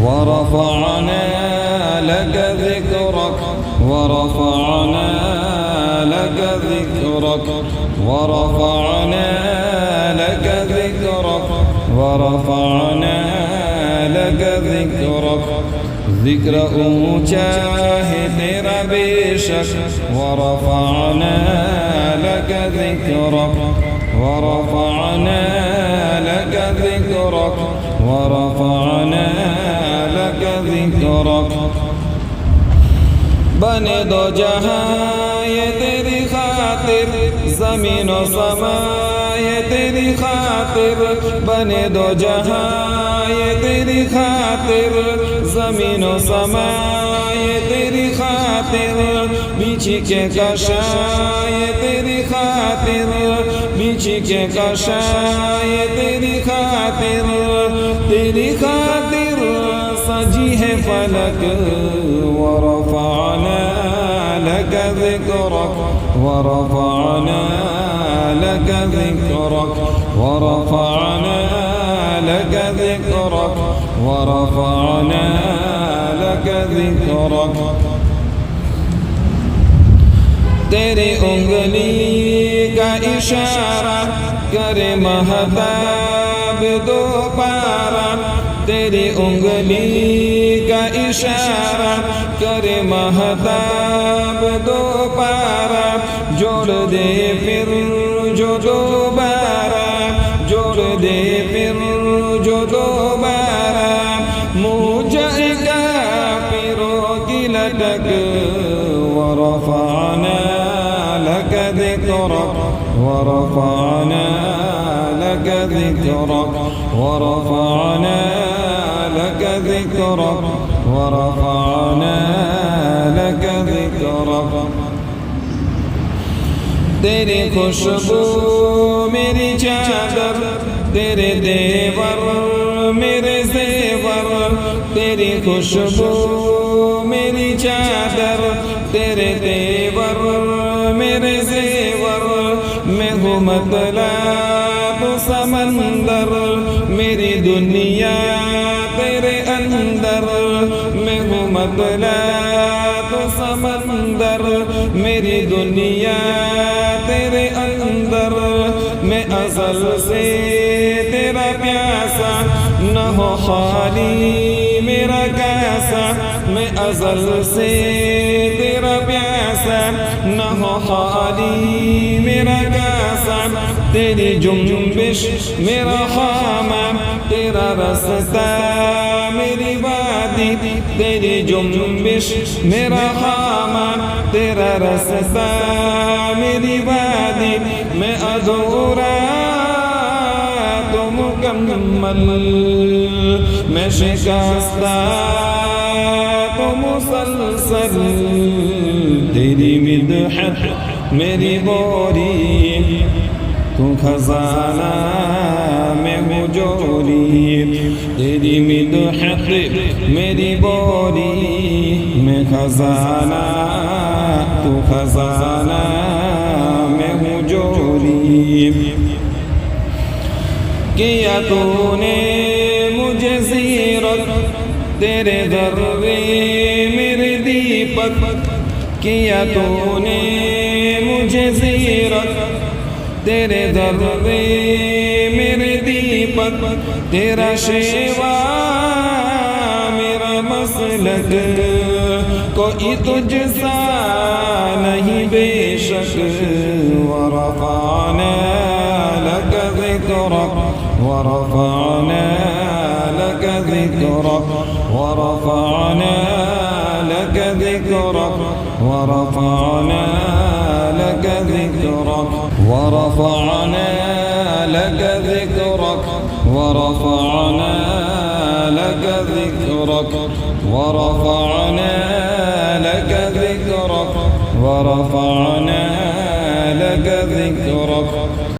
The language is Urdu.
ورفعنا لك ذكرك ورفعنا لك ذكرك ورفعنا لك ذكرك ورفعنا لك ذكرك ذکر اونچا ہے تیرا بے شک ورفعنا لك ذکرک ورفعنا لك ذکرک ورفعنا لك ذکرک بنے دو جہاں یہ تیری خاطر زمین و سماء یہ تیری خاطر بنے دو جہاں یہ تیری خاطر زمین و سماء یہ تیری خاطر بیچی کے کشا یہ تیری خاطر بیچی کے کشا یہ تیری خاطر سجی ہے فلک ورفعنا لك ذكرك ورفعنا لك ذكرك ورفعنا لك ذكرك ورفعنا لك ذكرك تیری انگلی کا اشارہ کرے مہتاب دو پارا تیری انگلی کا اشارہ کرے مہتاب دو پارا جوڑ دے پھر جو دوبارہ جوڑ دے پھر جو دوبارہ موجہ کافروں کی لٹک ورفعنا لك ذكرك ورفعنا لك ذكرك ورفعنا لك ذكرك ورفعنا لك ذكرك تیری خوشبو میری چادر تیرے دیور میرے زیور تیری خوشبو میری چادر تیرے دیور میرے زیور میں ہوں مطلب سمندر میری دنیا تیرے اندر میں ہوں مطلب سمندر میری دنیا تیرے اندر میں ازل سے تیرا پیاسا نہ ہو خالی میرا کیسا میں ازل سے تیرا پیاسا نہ ہو خالی میرا کیسا تیری جنبش میرا خامہ تیرا رستہ میری وادی تیری جنبش میرا خامہ تیرا رستہ میری وادی میں ادھورا تو مکمل میں شکستہ تو مسلسل تیری مدحت میری بوری تو خزانہ میں ہوں جوری تیری مدحت میری بوری میں خزانہ تو خزانہ میں ہوں جوری کیا تو نے مجھے زیرت تیرے دروے میرے دیپک کیا تو نے مجھے زیرت تیرے دروے میرے دیپک تیرا شیوا میرا مسلک کوئی تجھ سا نہیں بے شک ورفعنا لك ذكرك ورفعنا لك ذكرك ورفعنا لك ذكرك ورفعنا لك ذكرك ورفعنا لك ذكرك ورفعنا لك ذكرك ورفعنا لك ذكرك ورفعنا لك ذكرك